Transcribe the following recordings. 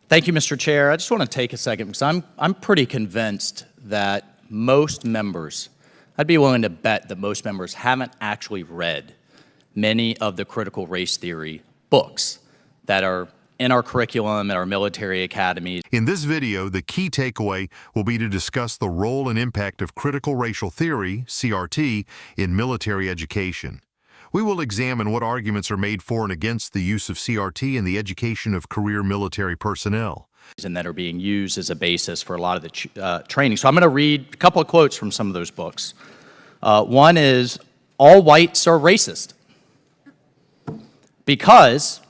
Thank you, Mr. Chair. I just want to take a second because I'm pretty convinced that most members, I'd be willing to bet that most members haven't actually read many of the critical race theory books that are in our curriculum at our military academies. In this video, the key takeaway will be to discuss the role and impact of critical racial theory, CRT, in military education. We will examine what arguments are made for and against the use of CRT in the education of career military personnel. And that are being used as a basis for a lot of the training. So I'm going to read a couple of quotes from some of those books. One is, all whites are racist because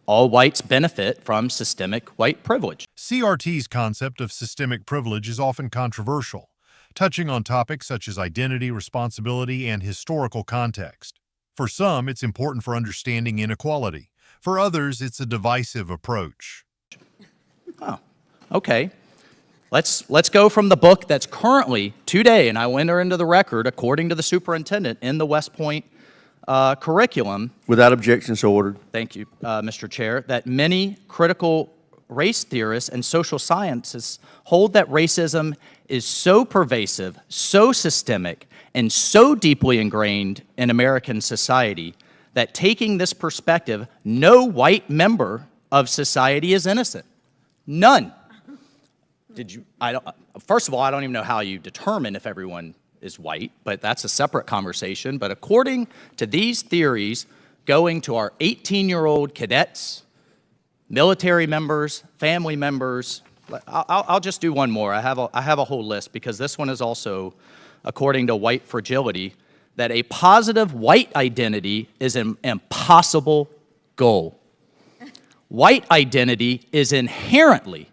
all whites benefit from systemic white privilege. CRT's concept of systemic privilege is often controversial, touching on topics such as identity, responsibility, and historical context. For some, it's important for understanding inequality. For others, it's a divisive approach. Oh, okay. Let's go from the book that's currently today, and I will enter into the record, according to the superintendent, in the West Point curriculum. Without objection, so ordered. Thank you, Mr. Chair. That many critical race theorists and social scientists hold that racism is so pervasive, so systemic, and so deeply ingrained in American society that taking this perspective, no white member of society is innocent. None. First of all, I don't even know how you determine if everyone is white, but that's a separate conversation. But according to these theories, going to our 18-year-old cadets, military members, family members, I'll just do one more. I have a whole list because this one is also, according to white fragility, that a positive white identity is an impossible goal. White identity is inherently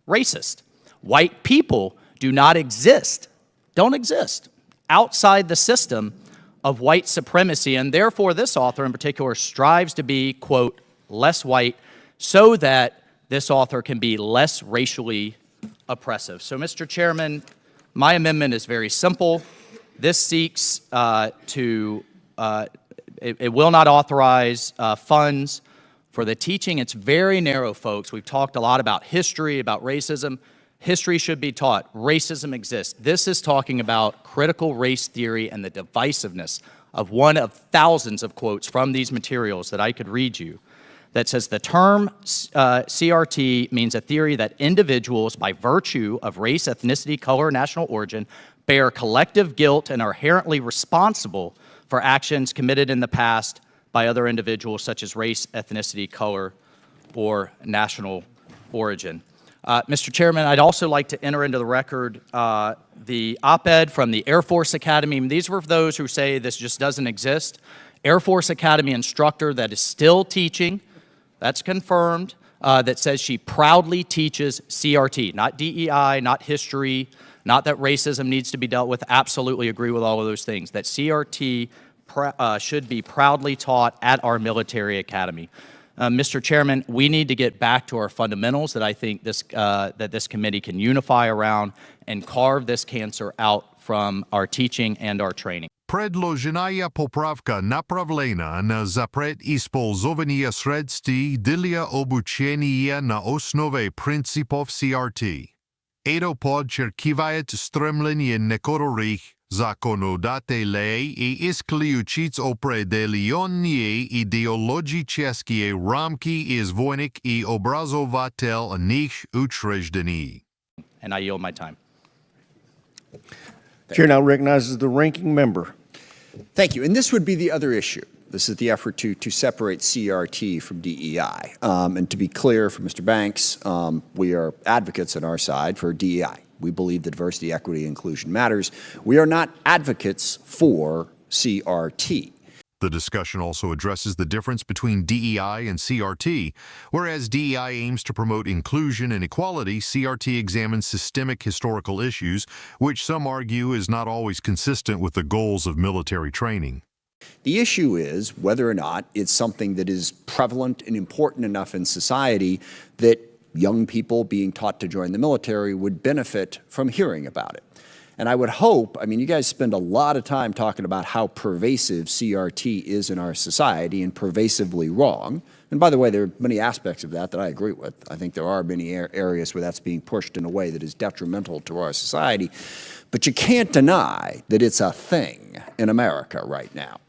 racist. White people don't exist outside the system of white supremacy, and therefore this author in particular strives to be, quote, less white so that this author can be less racially oppressive. So, Mr. Chairman, my amendment is very simple. This seeks it will not authorize funds for the teaching. It's very narrow, folks. We've talked a lot about history, about racism. History should be taught. Racism exists. This is talking about critical race theory and the divisiveness of one of thousands of quotes from these materials that I could read you that says the term CRT means a theory that individuals, by virtue of race, ethnicity, color, national origin, bear collective guilt and are inherently responsible for actions committed in the past by other individuals such as race, ethnicity, color, or national origin. Mr. Chairman, I'd also like to enter into the record the op-ed from the Air Force Academy. These were for those who say this just doesn't exist. Air Force Academy instructor that is still teaching, that's confirmed, that says she proudly teaches CRT, not DEI, not history, not that racism needs to be dealt with. Absolutely agree with all of those things. That CRT should be proudly taught at our military academy. Mr. Chairman, we need to get back to our fundamentals that I think that this committee can unify around and carve this cancer out from our teaching and our training. Predloženая popravka napravlena na zapret использования средств для обучения на основе принципов CRT. Это подчеркивает стремление некоторых законодателей и исключить определенные идеологические рамки из войных и образовательных учреждений. And I yield my time. Chair now recognizes the ranking member. Thank you. And this would be the other issue. This is the effort to separate CRT from DEI. And to be clear for Mr. Banks, we are advocates on our side for DEI. We believe that diversity, equity, and inclusion matters. We are not advocates for CRT. The discussion also addresses the difference between DEI and CRT. Whereas DEI aims to promote inclusion and equality, CRT examines systemic historical issues, which some argue is not always consistent with the goals of military training. The issue is whether or not it's something that is prevalent and important enough in society that young people being taught to join the military would benefit from hearing about it. And I would hope, I mean, you guys spend a lot of time talking about how pervasive CRT is in our society and pervasively wrong. And by the way, there are many aspects of that I agree with. I think there are many areas where that's being pushed in a way that is detrimental to our society. But you can't deny that it's a thing in America right now.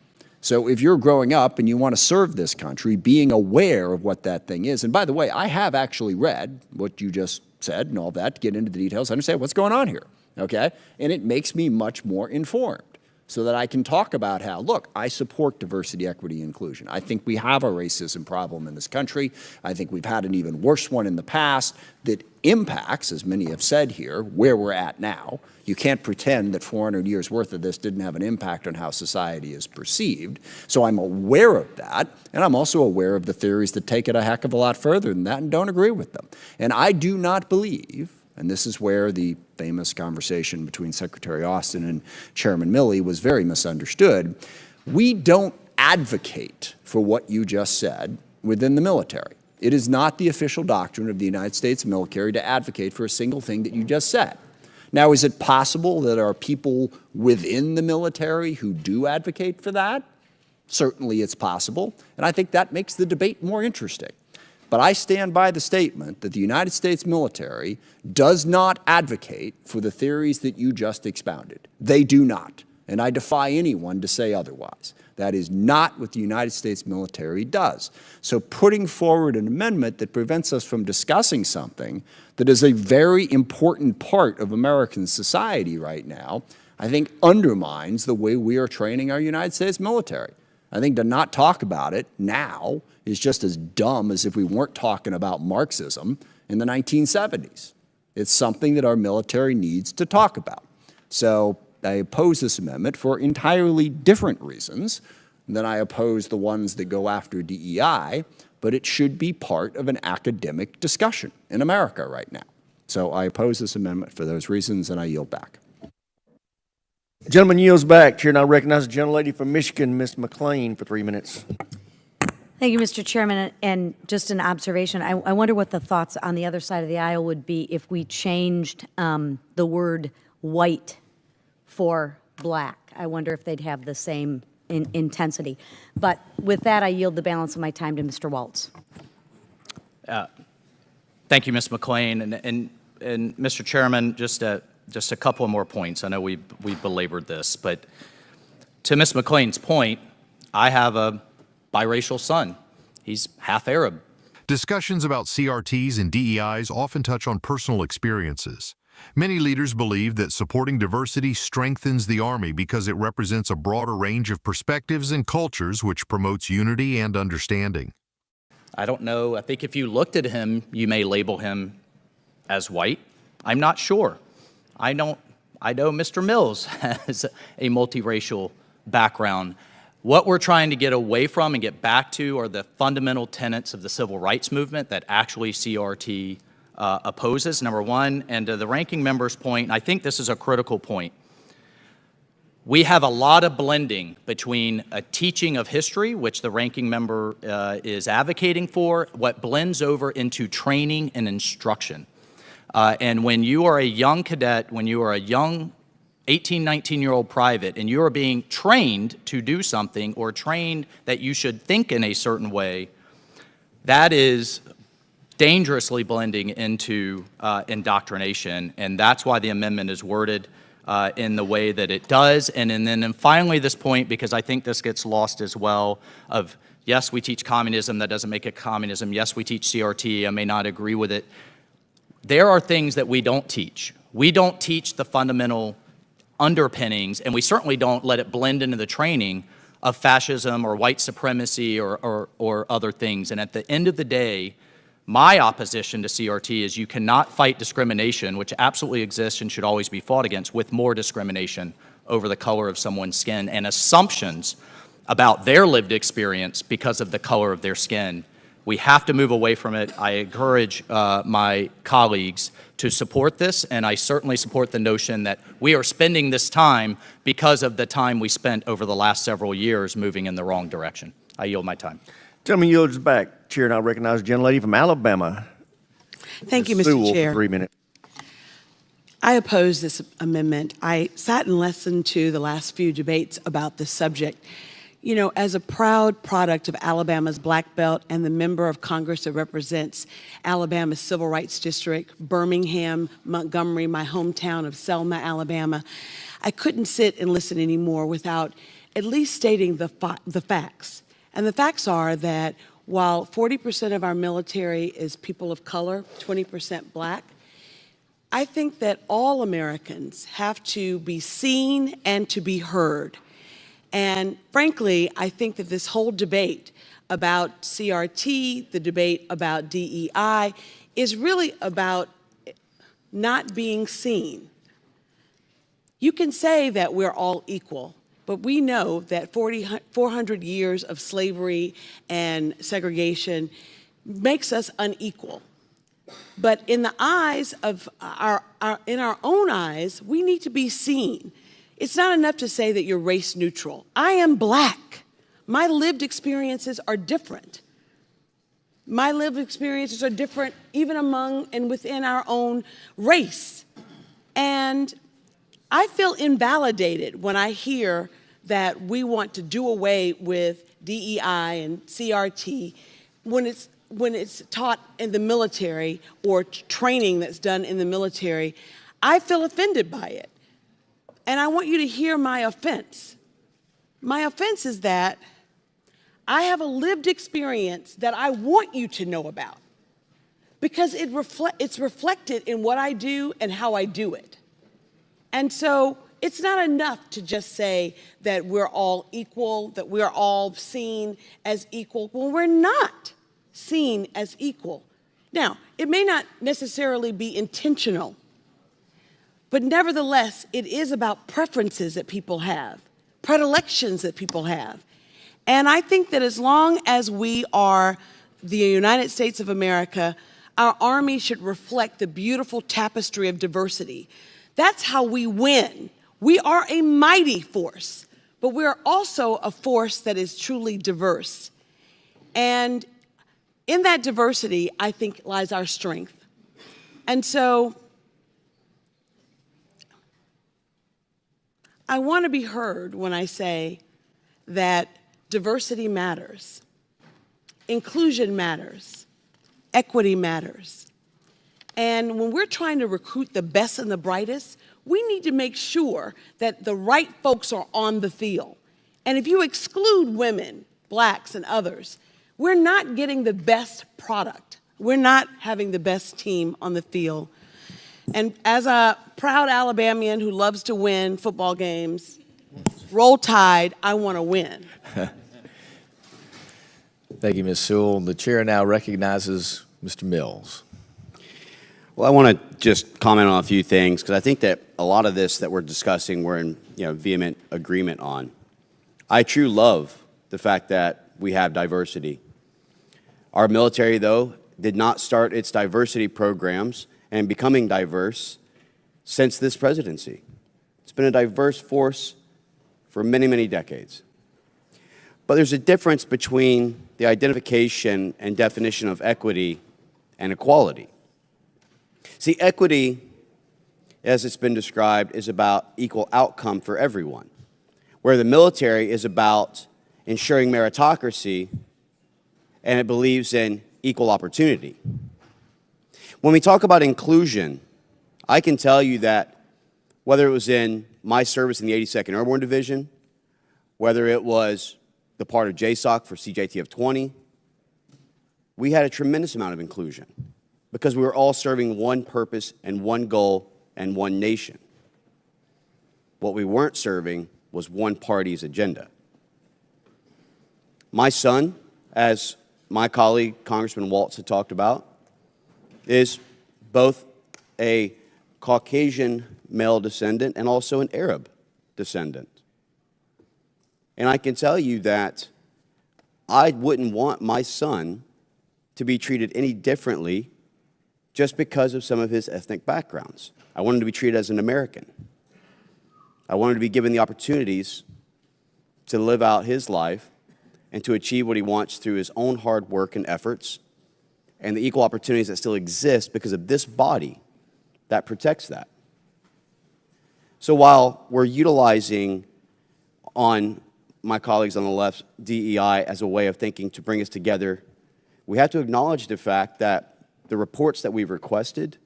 So if you're growing up and you want to serve this country, being aware of what that thing is. And by the way, I have actually read what you just said and all that to get into the details, understand what's going on here. Okay? And it makes me much more informed so that I can talk about how, look, I support diversity, equity, inclusion. I think we have a racism problem in this country. I think we've had an even worse one in the past that impacts, as many have said here, where we're at now. You can't pretend that 400 years worth of this didn't have an impact on how society is perceived. So I'm aware of that, and I'm also aware of the theories that take it a heck of a lot further than that and don't agree with them. And I do not believe, and this is where the famous conversation between Secretary Austin and Chairman Milley was very misunderstood. We don't advocate for what you just said within the military. It is not the official doctrine of the United States military to advocate for a single thing that you just said. Now, is it possible that there are people within the military who do advocate for that? Certainly it's possible, and I think that makes the debate more interesting. But I stand by the statement that the United States military does not advocate for the theories that you just expounded. They do not, and I defy anyone to say otherwise. That is not what the United States military does. So putting forward an amendment that prevents us from discussing something that is a very important part of American society right now, I think undermines the way we are training our United States military. I think to not talk about it now is just as dumb as if we weren't talking about Marxism in the 1970s. It's something that our military needs to talk about. So I oppose this amendment for entirely different reasons than I oppose the ones that go after DEI, but it should be part of an academic discussion in America right now. So I oppose this amendment for those reasons, and I yield back. Gentleman yields back. Chair now recognizes the gentlelady from Michigan, Ms. McLean, for 3 minutes. Thank you, Mr. Chairman. And just an observation, I wonder what the thoughts on the other side of the aisle would be if we changed the word white for black. I wonder if they'd have the same intensity. But with that, I yield the balance of my time to Mr. Waltz. Thank you, Ms. McLean. And Mr. Chairman, just a couple more points. I know we belabored this, but to Ms. McLean's point, I have a biracial son. He's half Arab. Discussions about CRTs and DEIs often touch on personal experiences. Many leaders believe that supporting diversity strengthens the Army because it represents a broader range of perspectives and cultures, which promotes unity and understanding. I don't know. I think if you looked at him, you may label him as white. I'm not sure. I know Mr. Mills has a multiracial background. What we're trying to get away from and get back to are the fundamental tenets of the civil rights movement that actually CRT opposes, number one. And to the ranking member's point, I think this is a critical point. We have a lot of blending between a teaching of history, which the ranking member is advocating for, what blends over into training and instruction. And when you are a young cadet, when you are a young 18, 19-year-old private, and you are being trained to do something or trained that you should think in a certain way, that is dangerously blending into indoctrination. And that's why the amendment is worded in the way that it does. And then finally, this point, because I think this gets lost as well, of yes, we teach communism, that doesn't make it communism. Yes, we teach CRT, I may not agree with it. There are things that we don't teach. We don't teach the fundamental underpinnings, and we certainly don't let it blend into the training of fascism or white supremacy or other things. And at the end of the day, my opposition to CRT is you cannot fight discrimination, which absolutely exists and should always be fought against, with more discrimination over the color of someone's skin and assumptions about their lived experience because of the color of their skin. We have to move away from it. I encourage my colleagues to support this, and I certainly support the notion that we are spending this time because of the time we spent over the last several years moving in the wrong direction. I yield my time. Gentleman yields back. Chair now recognizes the gentlelady from Alabama. Thank you, Ms. Mr. Sewell, Chair. for 3 minutes. I oppose this amendment. I sat and listened to the last few debates about this subject. You know, as a proud product of Alabama's Black Belt and the member of Congress that represents Alabama's Civil Rights District, Birmingham, Montgomery, my hometown of Selma, Alabama, I couldn't sit and listen anymore without at least stating the facts. And the facts are that while 40% of our military is people of color, 20% black, I think that all Americans have to be seen and to be heard. And frankly, I think that this whole debate about CRT, the debate about DEI, is really about not being seen. You can say that we're all equal, but we know that 400 years of slavery and segregation makes us unequal. But in the eyes of in our own eyes, we need to be seen. It's not enough to say that you're race neutral. I am black. My lived experiences are different. My lived experiences are different even among and within our own race. And I feel invalidated when I hear that we want to do away with DEI and CRT when it's taught in the military or training that's done in the military. I feel offended by it. And I want you to hear my offense. My offense is that I have a lived experience that I want you to know about because it's reflected in what I do and how I do it. And so it's not enough to just say that we're all equal, that we're all seen as equal. Well, we're not seen as equal. Now, it may not necessarily be intentional, but nevertheless, it is about preferences that people have, predilections that people have. And I think that as long as we are the United States of America, our Army should reflect the beautiful tapestry of diversity. That's how we win. We are a mighty force, but we are also a force that is truly diverse. And in that diversity, I think, lies our strength. And so I want to be heard when I say that diversity matters, inclusion matters, equity matters. And when we're trying to recruit the best and the brightest, we need to make sure that the right folks are on the field. And if you exclude women, blacks, and others, we're not getting the best product. We're not having the best team on the field. And as a proud Alabamian who loves to win football games, roll Tide, I want to win. Thank you, Ms. Sewell. The chair now recognizes Mr. Mills. Well, I want to just comment on a few things because I think that a lot of this that we're discussing, we're in vehement agreement on. I truly love the fact that we have diversity. Our military, though, did not start its diversity programs and becoming diverse since this presidency. It's been a diverse force for many, many decades. But there's a difference between the identification and definition of equity and equality. See, equity, as it's been described, is about equal outcome for everyone, where the military is about ensuring meritocracy and it believes in equal opportunity. When we talk about inclusion, I can tell you that whether it was in my service in the 82nd Airborne Division, whether it was the part of JSOC for CJTF 20, we had a tremendous amount of inclusion because we were all serving one purpose and one goal and one nation. What we weren't serving was one party's agenda. My son, as my colleague Congressman Waltz had talked about, is both a Caucasian male descendant and also an Arab descendant. And I can tell you that I wouldn't want my son to be treated any differently just because of some of his ethnic backgrounds. I want him to be treated as an American. I want him to be given the opportunities to live out his life and to achieve what he wants through his own hard work and efforts and the equal opportunities that still exist because of this body that protects that. So while we're utilizing on my colleagues on the left DEI as a way of thinking to bring us together, we have to acknowledge the fact that the reports that we've requested,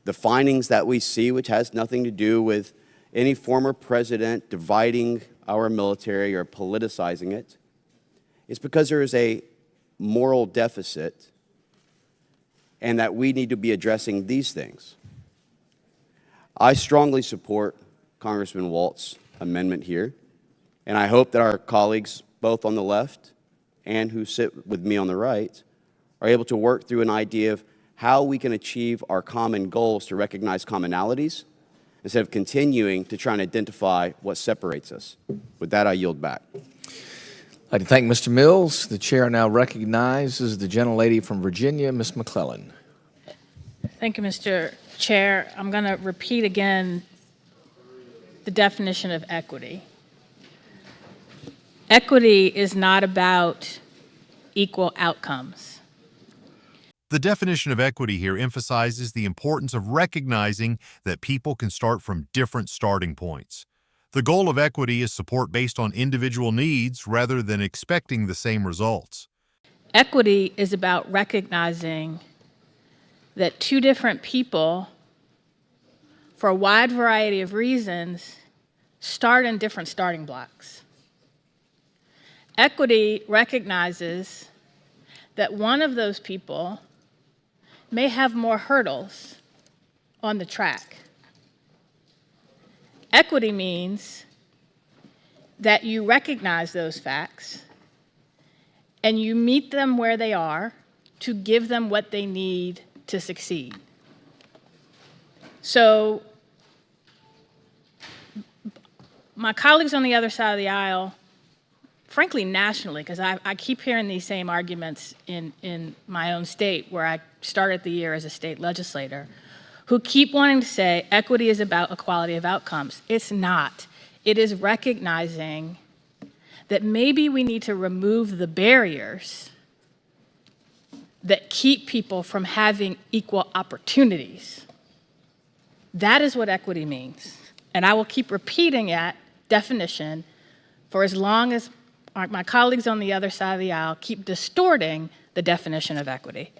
the findings that we see, which has nothing to do with any former president dividing our military or politicizing it, is because there is a moral deficit and that we need to be addressing these things. I strongly support Congressman Walt's amendment here, and I hope that our colleagues, both on the left and who sit with me on the right, are able to work through an idea of how we can achieve our common goals to recognize commonalities instead of continuing to try and identify what separates us. With that, I yield back. I'd like to thank Mr. Mills. The chair now recognizes the gentlelady from Virginia, Ms. McClellan. Thank you, Mr. Chair. I'm going to repeat again the definition of equity. Equity is not about equal outcomes. The definition of equity here emphasizes the importance of recognizing that people can start from different starting points. The goal of equity is support based on individual needs rather than expecting the same results. Equity is about recognizing that two different people, for a wide variety of reasons, start in different starting blocks. Equity recognizes that one of those people may have more hurdles on the track. Equity means that you recognize those facts and you meet them where they are to give them what they need to succeed. So my colleagues on the other side of the aisle, frankly nationally, because I keep hearing these same arguments in my own state where I started the year as a state legislator, who keep wanting to say equity is about equality of outcomes. It's not. It is recognizing that maybe we need to remove the barriers that keep people from having equal opportunities. That is what equity means. And I will keep repeating that definition for as long as my colleagues on the other side of the aisle keep distorting the definition of equity.